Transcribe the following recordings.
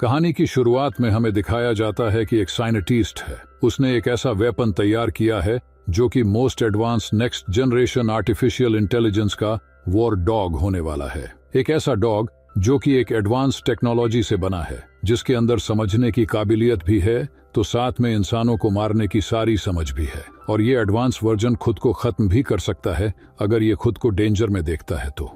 कहानी की शुरुआत में हमें दिखाया जाता है कि एक साइंटिस्ट है। उसने एक ऐसा वेपन तैयार किया है जो कि most advance next generation artificial intelligence का वॉर डॉग होने वाला है। एक ऐसा डॉग जो कि एक एडवांस टेक्नोलॉजी से बना है, जिसके अंदर समझने की काबिलियत भी है, तो साथ में इंसानों को मारने की सारी समझ भी है। और ये एडवांस वर्जन खुद को खत्म भी कर सकता है अगर ये खुद को डेंजर में देखता है तो।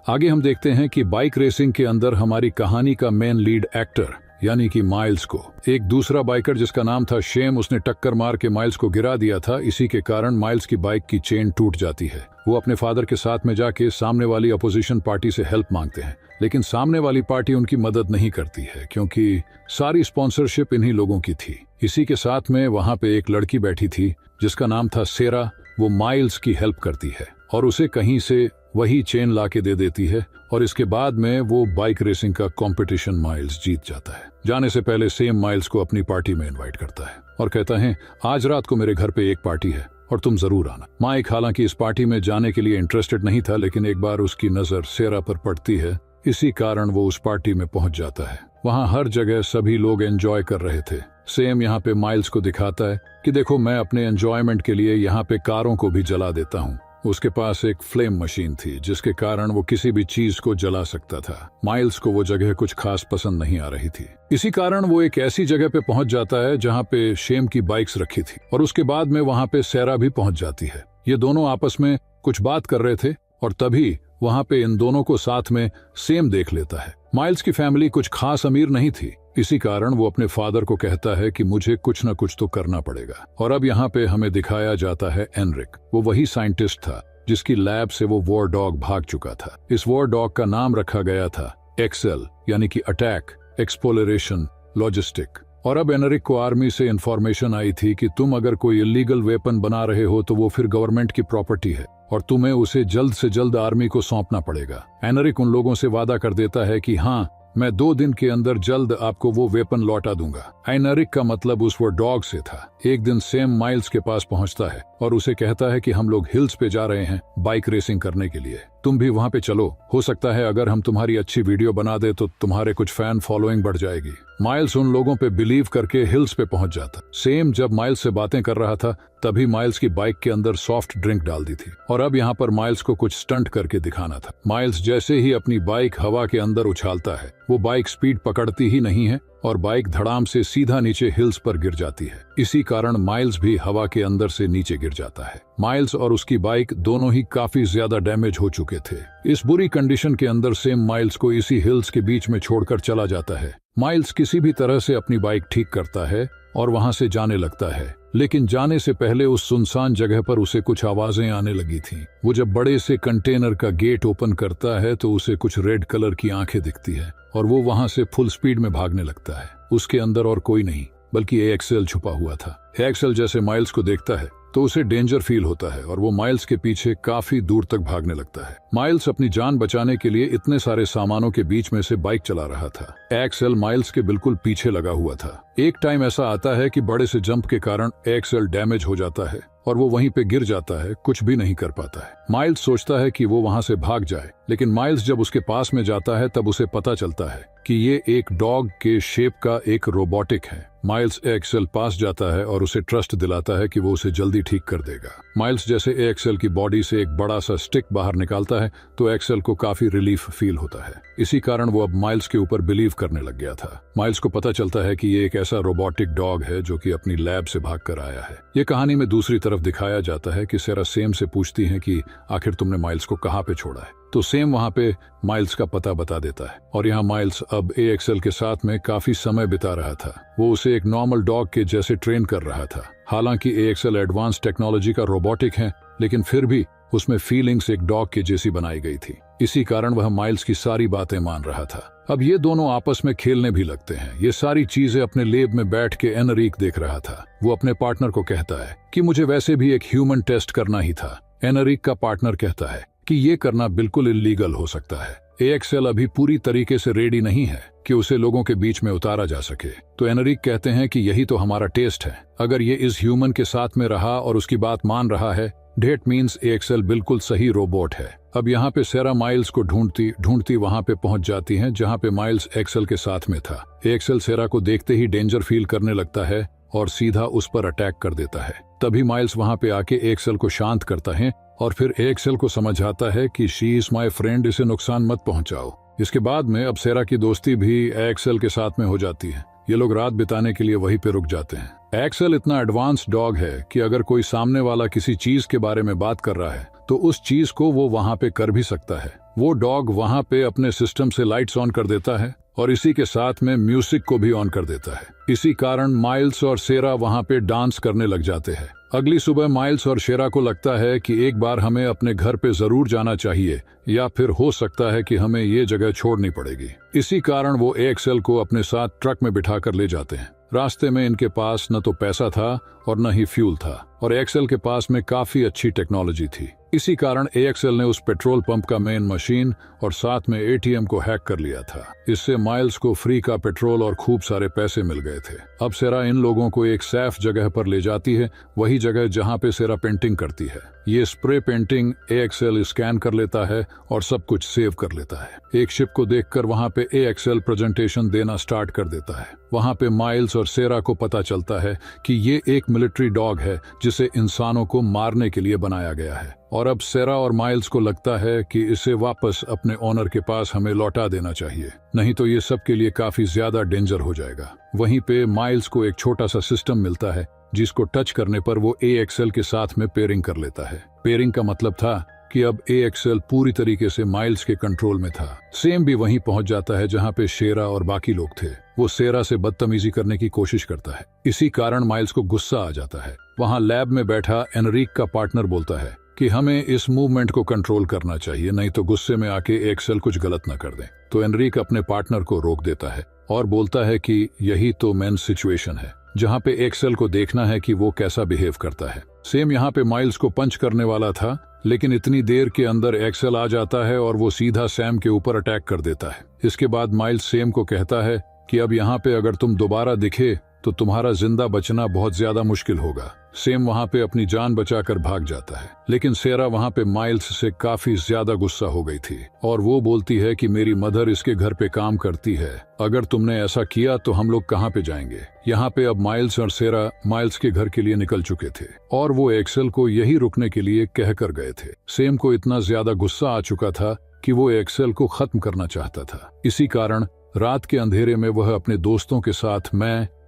आगे हम देखते हैं कि बाइक रेसिंग के अंदर हमारी कहानी का मेन लीड एक्टर यानी कि माइल्स को एक दूसरा बाइकर जिसका नाम था शेम, उसने टक्कर मार के माइल्स को गिरा दिया था। इसी के कारण माइल्स की बाइक की चेन टूट जाती है। वो अपने फादर के साथ में जाके सामने वाली अपोजिशन पार्टी से हेल्प मांगते हैं, लेकिन सामने वाली पार्टी उनकी मदद नहीं करती है क्योंकि सारी स्पॉन्सरशिप इन्हीं लोगों की थी। इसी के साथ में वहां पे एक लड़की बैठी थी जिसका नाम था सेरा। वो माइल्स की हेल्प करती है और उसे कहीं से वही चेन ला के दे देती है और इसके बाद में वो बाइक रेसिंग का कंपटीशन माइल्स जीत जाता है। जाने से पहले सेम माइल्स को अपनी पार्टी में इनवाइट करता है और कहता है आज रात को मेरे घर पे एक पार्टी है और तुम जरूर आना। माइक हालांकि इस पार्टी में जाने के लिए इंटरेस्टेड नहीं था, लेकिन एक बार उसकी नजर सेरा पर पड़ती है, इसी कारण वो उस पार्टी में पहुंच जाता है। वहां हर जगह सभी लोग एंजॉय कर रहे थे। सेम यहाँ पे माइल्स को दिखाता है कि देखो मैं अपने एंजॉयमेंट के लिए यहाँ पे कारों को भी जला देता हूँ। उसके पास एक फ्लेम मशीन थी जिसके कारण वो किसी भी चीज को जला सकता था। माइल्स को वो जगह कुछ खास पसंद नहीं आ रही थी। इसी कारण वो एक ऐसी जगह पे पहुंच जाता है जहाँ पे शेम की बाइक्स रखी थी और उसके बाद में वहां पे सेरा भी पहुंच जाती है। ये दोनों आपस में कुछ बात कर रहे थे और तभी वहां पे इन दोनों को साथ में सेम देख लेता है। माइल्स की फैमिली कुछ खास अमीर नहीं थी, इसी कारण वो अपने फादर को कहता है कि मुझे कुछ न कुछ तो करना पड़ेगा। और अब यहाँ पे हमें दिखाया जाता है एनरिक। वो वही साइंटिस्ट था जिसकी लैब से वो वॉर डॉग भाग चुका था। इस वॉर डॉग का नाम रखा गया था एक्सेल, यानी कि अटैक, एक्सप्लोरेशन, लॉजिस्टिक। और अब एनरिक को आर्मी से इंफॉर्मेशन आई थी कि तुम अगर कोई इलीगल वेपन बना रहे हो तो वो फिर गवर्नमेंट की प्रॉपर्टी है और तुम्हें उसे जल्द से जल्द आर्मी को सौंपना पड़ेगा। एनरिक उन लोगों से वादा कर देता है कि हाँ, मैं 2 दिन के अंदर जल्द आपको वो वेपन लौटा दूंगा। एनरिक का मतलब उस वो डॉग से था। एक दिन सेम माइल्स के पास पहुंचता है और उसे कहता है कि हम लोग हिल्स पे जा रहे हैं बाइक रेसिंग करने के लिए, तुम भी वहां पे चलो। हो सकता है अगर हम तुम्हारी अच्छी वीडियो बना दे तो तुम्हारे कुछ फैन फॉलोइंग बढ़ जाएगी। माइल्स उन लोगों पे बिलीव करके हिल्स पे पहुंच जाता। सेम जब माइल्स से बातें कर रहा था तभी माइल्स की बाइक के अंदर सॉफ्ट ड्रिंक डाल दी थी और अब यहाँ पर माइल्स को कुछ स्टंट करके दिखाना था। माइल्स जैसे ही अपनी बाइक हवा के अंदर उछालता है, वो बाइक स्पीड पकड़ती ही नहीं है और बाइक धड़ाम से सीधा नीचे हिल्स पर गिर जाती है। इसी कारण माइल्स भी हवा के अंदर से नीचे गिर जाता है। माइल्स और उसकी बाइक दोनों ही काफी ज्यादा डैमेज हो चुके थे। इस बुरी कंडीशन के अंदर सेम माइल्स को इसी हिल्स के बीच में छोड़कर चला जाता है। माइल्स किसी भी तरह से अपनी बाइक ठीक करता है और वहां से जाने लगता है, लेकिन जाने से पहले उस सुनसान जगह पर उसे कुछ आवाजें आने लगी थीं। वो जब बड़े से कंटेनर का गेट ओपन करता है तो उसे कुछ रेड कलर की आंखें दिखती है और वो वहां से फुल स्पीड में भागने लगता है। उसके अंदर और कोई नहीं बल्कि एक्सेल छुपा हुआ था। एक्सेल जैसे माइल्स को देखता है तो उसे डेंजर फील होता है और वो माइल्स के पीछे काफी दूर तक भागने लगता है। माइल्स अपनी जान बचाने के लिए इतने सारे सामानों के बीच में से बाइक चला रहा था। एक्सेल माइल्स के बिल्कुल पीछे लगा हुआ था। एक टाइम ऐसा आता है कि बड़े से जंप के कारण एक्सेल डैमेज हो जाता है और वो वहीं पे गिर जाता है, कुछ भी नहीं कर पाता है। माइल्स सोचता है कि वो वहां से भाग जाए, लेकिन माइल्स जब उसके पास में जाता है तब उसे पता चलता है कि ये एक डॉग के शेप का एक रोबोटिक है। माइल्स एक्सेल पास जाता है और उसे ट्रस्ट दिलाता है कि वो उसे जल्दी ठीक कर देगा। माइल्स जैसे एक्सेल की बॉडी से एक बड़ा सा स्टिक बाहर निकालता है तो एक्सेल को काफी रिलीफ फील होता है। इसी कारण वो अब माइल्स के ऊपर बिलीव करने लग गया था। माइल्स को पता चलता है कि ये एक ऐसा रोबोटिक डॉग है जो कि अपनी लैब से भाग कर आया है। ये कहानी में दूसरी तरफ दिखाया जाता है कि सेरा सेम से पूछती है कि आखिर तुमने माइल्स को कहाँ पे छोड़ा है, तो सेम वहां पे माइल्स का पता बता देता है और यहाँ माइल्स अब एक्सेल के साथ में काफी समय बिता रहा था। वो उसे एक नॉर्मल डॉग के जैसे ट्रेन कर रहा था। हालांकि एक्सेल एडवांस टेक्नोलॉजी का रोबोटिक है, लेकिन फिर भी उसमें फीलिंग्स एक डॉग के जैसी बनाई गई थी। इसी कारण वह माइल्स की सारी बातें मान रहा था। अब ये दोनों आपस में खेलने भी लगते हैं। ये सारी चीजें अपने लैब में बैठ के एनरिक देख रहा था। वो अपने पार्टनर को कहता है कि मुझे वैसे भी एक ह्यूमन टेस्ट करना ही था। एनरिक का पार्टनर कहता है कि ये करना बिल्कुल इलीगल हो सकता है। एक्सेल अभी पूरी तरीके से रेडी नहीं है कि उसे लोगों के बीच में उतारा जा सके। तो एनरिक कहते हैं कि यही तो हमारा टेस्ट है। अगर ये इस ह्यूमन के साथ में रहा और उसकी बात मान रहा है डेट मीन्स एक्सेल बिल्कुल सही रोबोट है। अब यहाँ पे सेरा माइल्स को ढूंढती ढूंढती वहाँ पे पहुंच जाती है जहाँ पे माइल्स एक्सेल के साथ में था। एक्सेल सेरा को देखते ही डेंजर फील करने लगता है और सीधा उस पर अटैक कर देता है। तभी माइल्स वहाँ पे आके एक्सेल को शांत करता है और फिर एक्सेल को समझाता है कि शी इज माई फ्रेंड, इसे नुकसान मत पहुंचाओ। इसके बाद में अब सेरा की दोस्ती भी एक्सेल के साथ में हो जाती है। ये लोग रात बिताने के लिए वहीं पे रुक जाते हैं। एक्सेल इतना एडवांस डॉग है कि अगर कोई सामने वाला किसी चीज के बारे में बात कर रहा है तो उस चीज को वो वहाँ पे कर भी सकता है। वो डॉग वहाँ पे अपने सिस्टम से लाइट्स ऑन कर देता है और इसी के साथ में म्यूजिक को भी ऑन कर देता है। इसी कारण माइल्स और सेरा वहाँ पे डांस करने लग जाते हैं। अगली सुबह माइल्स और शेरा को लगता है कि एक बार हमें अपने घर पे जरूर जाना चाहिए या फिर हो सकता है कि हमें ये जगह छोड़नी पड़ेगी। इसी कारण वो एक्सेल को अपने साथ ट्रक में बिठा कर ले जाते हैं। रास्ते में इनके पास न तो पैसा था और न ही फ्यूल था और एक्सेल के पास में काफी अच्छी टेक्नोलॉजी थी। इसी कारण एक्सेल ने उस पेट्रोल पंप का मेन मशीन और साथ में एटीएम को हैक कर लिया था। इससे माइल्स को फ्री का पेट्रोल और खूब सारे पैसे मिल गए थे। अब सेरा इन लोगों को एक सेफ जगह पर ले जाती है, वही जगह जहाँ पे सेरा पेंटिंग करती है। ये स्प्रे पेंटिंग एक्सेल स्कैन कर लेता है और सब कुछ सेव कर लेता है। एक शिप को देखकर वहाँ पे एक्सेल प्रेजेंटेशन देना स्टार्ट कर देता है। वहाँ पे माइल्स और सेरा को पता चलता है कि ये एक मिलिट्री डॉग है जिसे इंसानों को मारने के लिए बनाया गया है और अब सेरा और माइल्स को लगता है कि इसे वापस अपने ओनर के पास हमें लौटा देना चाहिए, नहीं तो ये सब के लिए काफी ज्यादा डेंजर हो जाएगा। वहीं पे माइल्स को एक छोटा सा सिस्टम मिलता है जिसको टच करने पर वो एक्सेल के साथ में पेयरिंग कर लेता है। पेयरिंग का मतलब था कि अब एक्सेल पूरी तरीके से माइल्स के कंट्रोल में था। सेम भी वहीं पहुंच जाता है जहां पे शेरा और बाकी लोग थे। वो सेरा से बदतमीजी करने की कोशिश करता है। इसी कारण माइल्स को गुस्सा आ जाता है। वहां लैब में बैठा एनरिक का पार्टनर बोलता है कि हमें इस मूवमेंट को कंट्रोल करना चाहिए, नहीं तो गुस्से में आके एक्सेल कुछ गलत न कर दे। तो एनरिक अपने पार्टनर को रोक देता है और बोलता है कि यही तो मेन सिचुएशन है जहाँ पे एक्सेल को देखना है कि वो कैसा बिहेव करता है। सेम यहाँ पे माइल्स को पंच करने वाला था, लेकिन इतनी देर के अंदर एक्सेल आ जाता है और वो सीधा सैम के ऊपर अटैक कर देता है। इसके बाद माइल्स सेम को कहता है कि अब यहाँ पे अगर तुम दोबारा दिखे तो तुम्हारा जिंदा बचना बहुत ज्यादा मुश्किल होगा। सेम वहाँ पे अपनी जान बचाकर भाग जाता है, लेकिन सेरा वहाँ पे माइल्स से काफी ज्यादा गुस्सा हो गई थी और वो बोलती है कि मेरी मदर इसके घर पे काम करती है, अगर तुमने ऐसा किया तो हम लोग कहाँ पे जाएंगे। यहाँ पे अब माइल्स और सेरा माइल्स के घर के लिए निकल चुके थे और वो एक्सेल को यही रुकने के लिए कह कर गए थे। सेम को इतना ज्यादा गुस्सा आ चुका था कि वो एक्सेल को खत्म करना चाहता था। इसी कारण रात के अंधेरे में वह अपने दोस्तों के साथ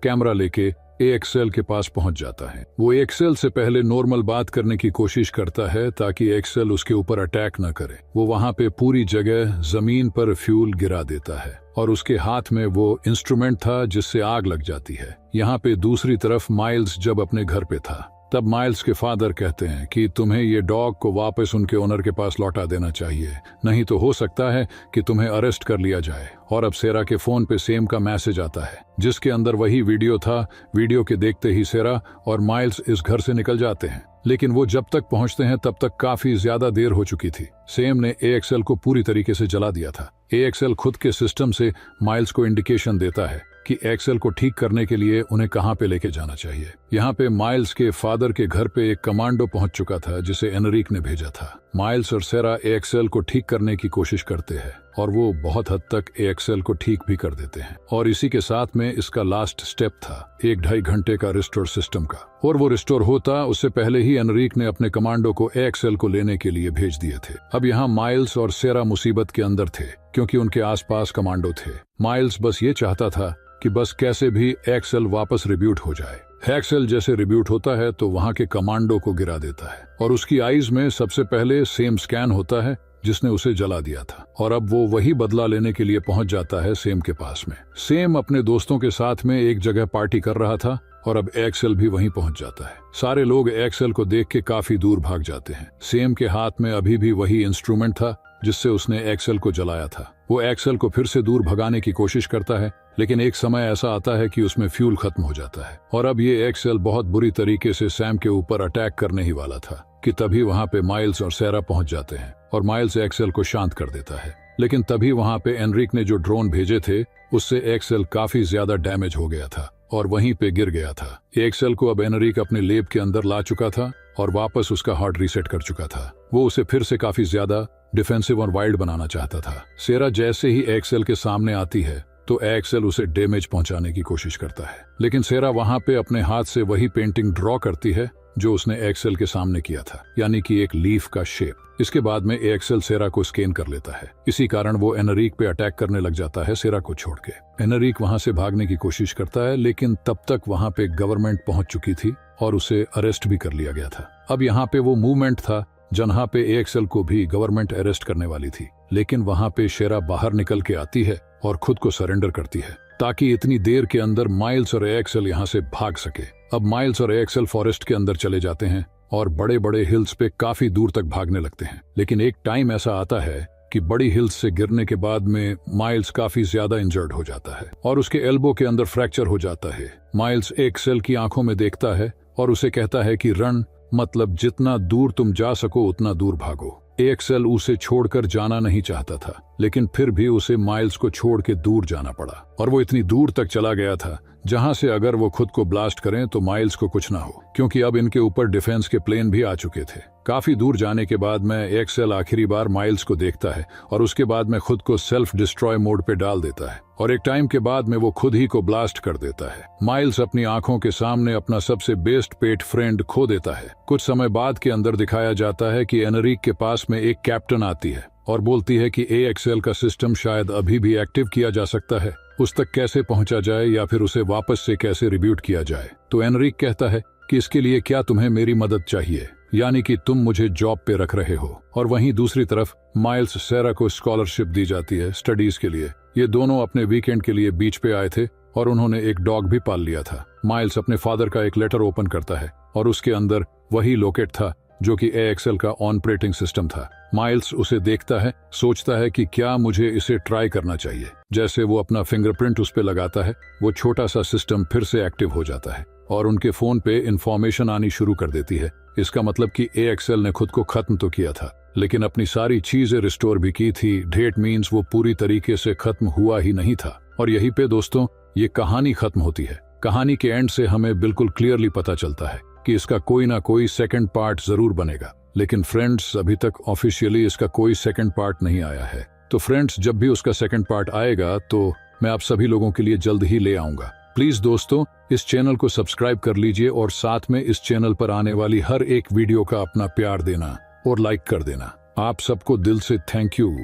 कैमरा लेके एक्सेल के पास पहुंच जाता है। वो एक्सेल से पहले नॉर्मल बात करने की कोशिश करता है ताकि एक्सेल उसके ऊपर अटैक न करे। वो वहाँ पे पूरी जगह जमीन पर फ्यूल गिरा देता है और उसके हाथ में वो इंस्ट्रूमेंट था जिससे आग लग जाती है। यहाँ पे दूसरी तरफ माइल्स जब अपने घर पे था तब माइल्स के फादर कहते हैं कि तुम्हें ये डॉग को वापस उनके ओनर के पास लौटा देना चाहिए, नहीं तो हो सकता है कि तुम्हें अरेस्ट कर लिया जाए। और अब सेरा के फोन पे सेम का मैसेज आता है जिसके अंदर वही वीडियो था। वीडियो के देखते ही सेरा और माइल्स इस घर से निकल जाते हैं, लेकिन वो जब तक पहुंचते हैं तब तक काफी ज्यादा देर हो चुकी थी। सेम ने एक्सेल को पूरी तरीके से जला दिया था। एक्सेल खुद के सिस्टम से माइल्स को इंडिकेशन देता है कि एक्सेल को ठीक करने के लिए उन्हें कहां पे लेके जाना चाहिए। यहाँ पे माइल्स के फादर के घर पे एक कमांडो पहुंच चुका था जिसे एनरिक ने भेजा था। माइल्स और सेरा एक्सेल को ठीक करने की कोशिश करते हैं और वो बहुत हद तक एक्सेल को ठीक भी कर देते हैं। और इसी के साथ में इसका लास्ट स्टेप था 1-2.5 घंटे का रिस्टोर सिस्टम का, और वो रिस्टोर होता उससे पहले ही एनरिक ने अपने कमांडो को एक्सेल को लेने के लिए भेज दिए थे। अब यहाँ माइल्स और सेरा मुसीबत के अंदर थे क्योंकि उनके आसपास कमांडो थे। माइल्स बस ये चाहता था कि बस कैसे भी एक्सेल वापस रिब्यूट हो जाए। एक्सेल जैसे रिब्यूट होता है तो वहां के कमांडो को गिरा देता है और उसकी आईज में सबसे पहले सेम स्कैन होता है जिसने उसे जला दिया था। और अब वो वही बदला लेने के लिए पहुंच जाता है सेम के पास में। सेम अपने दोस्तों के साथ में एक जगह पार्टी कर रहा था और अब एक्सेल भी वहीं पहुंच जाता है। सारे लोग एक्सेल को देख के काफी दूर भाग जाते हैं। सेम के हाथ में अभी भी वही इंस्ट्रूमेंट था जिससे उसने एक्सेल को जलाया था। वो एक्सेल को फिर से दूर भगाने की कोशिश करता है, लेकिन एक समय ऐसा आता है कि उसमें फ्यूल खत्म हो जाता है और अब ये एक्सेल बहुत बुरी तरीके से सैम के ऊपर अटैक करने ही वाला था कि तभी वहां पे माइल्स और सेरा पहुंच जाते हैं और माइल्स एक्सेल को शांत कर देता है। लेकिन तभी वहां पे एनरिक ने जो ड्रोन भेजे थे उससे एक्सेल काफी ज्यादा डैमेज हो गया था। और वहीं पे गिर गया था। एक्सेल को अब एनरिक अपने लेब के अंदर ला चुका था और वापस उसका हार्ट रीसेट कर चुका था। वो उसे फिर से काफी ज्यादा डिफेंसिव और वाइल्ड बनाना चाहता था। सेरा जैसे ही एक्सेल के सामने आती है तो एक्सेल उसे डैमेज पहुंचाने की कोशिश करता है, लेकिन सेरा वहां पे अपने हाथ से वही पेंटिंग ड्रॉ करती है जो उसने एक्सेल के सामने किया था, यानी कि एक लीफ का शेप। इसके बाद में एक्सेल सेरा को स्कैन कर लेता है। इसी कारण वो एनरिक पे अटैक करने लग जाता है सेरा को छोड़ के। एनरिक वहां से भागने की कोशिश करता है, लेकिन तब तक वहां पे गवर्नमेंट पहुंच चुकी थी और उसे अरेस्ट भी कर लिया गया था। अब यहाँ पे वो मूवमेंट था जहां पे एक्सेल को भी गवर्नमेंट अरेस्ट करने वाली थी, लेकिन वहां पे शेरा बाहर निकल के आती है और खुद को सरेंडर करती है ताकि इतनी देर के अंदर माइल्स और एक्सेल यहाँ से भाग सके। अब माइल्स और एक्सेल फॉरेस्ट के अंदर चले जाते हैं और बड़े बड़े हिल्स पे काफी दूर तक भागने लगते हैं, लेकिन एक टाइम ऐसा आता है कि बड़ी हिल्स से गिरने के बाद में माइल्स काफी ज्यादा इंजर्ड हो जाता है और उसके एल्बो के अंदर फ्रैक्चर हो जाता है। माइल्स एक्सेल की आंखों में देखता है और उसे कहता है कि रन मतलब जितना दूर तुम जा सको उतना दूर भागो। एक्सेल उसे छोड़कर जाना नहीं चाहता था, लेकिन फिर भी उसे माइल्स को छोड़ के दूर जाना पड़ा और वो इतनी दूर तक चला गया था जहां से अगर वो खुद को ब्लास्ट करें तो माइल्स को कुछ ना हो, क्योंकि अब इनके ऊपर डिफेंस के प्लेन भी आ चुके थे। काफी दूर जाने के बाद में एक्सेल आखिरी बार माइल्स को देखता है और उसके बाद में खुद को सेल्फ डिस्ट्रॉय मोड पे डाल देता है और एक टाइम के बाद में वो खुद ही को ब्लास्ट कर देता है। माइल्स अपनी आंखों के सामने अपना सबसे बेस्ट पेट फ्रेंड खो देता है। कुछ समय बाद के अंदर दिखाया जाता है कि एनरिक के पास में एक कैप्टन आती है और बोलती है कि एक्सेल का सिस्टम शायद अभी भी एक्टिव किया जा सकता है, उस तक कैसे पहुंचा जाए या फिर उसे वापस से कैसे रिब्यूट किया जाए। तो एनरिक कहता है कि इसके लिए क्या तुम्हें मेरी मदद चाहिए, यानी कि तुम मुझे जॉब पे रख रहे हो। और वहीं दूसरी तरफ माइल्स सेरा को स्कॉलरशिप दी जाती है स्टडीज के लिए। ये दोनों अपने वीकेंड के लिए बीच पे आए थे और उन्होंने एक डॉग भी पाल लिया था। माइल्स अपने फादर का एक लेटर ओपन करता है और उसके अंदर वही लोकेट था जो कि एक्सेल का ऑपरेटिंग सिस्टम था। माइल्स उसे देखता है, सोचता है कि क्या मुझे इसे ट्राई करना चाहिए। जैसे वो अपना फिंगरप्रिंट उस पे लगाता है, वो छोटा सा सिस्टम फिर से एक्टिव हो जाता है और उनके फोन पे इंफॉर्मेशन आनी शुरू कर देती है। इसका मतलब कि एक्सेल ने खुद को खत्म तो किया था, लेकिन अपनी सारी चीजें रिस्टोर भी की थी। डेट मीन्स वो पूरी तरीके से खत्म हुआ ही नहीं था। और यहीं पे दोस्तों ये कहानी खत्म होती है। कहानी के एंड से हमें बिल्कुल क्लियरली पता चलता है कि इसका कोई ना कोई सेकंड पार्ट जरूर बनेगा, लेकिन फ्रेंड्स अभी तक ऑफिशियली इसका कोई सेकंड पार्ट नहीं आया है। तो फ्रेंड्स जब भी उसका सेकंड पार्ट आएगा तो मैं आप सभी लोगों के लिए जल्द ही ले आऊंगा। प्लीज दोस्तों इस चैनल को सब्सक्राइब कर लीजिए और साथ में इस चैनल पर आने वाली हर एक वीडियो का अपना प्यार देना और लाइक कर देना। आप सबको दिल से थैंक यू।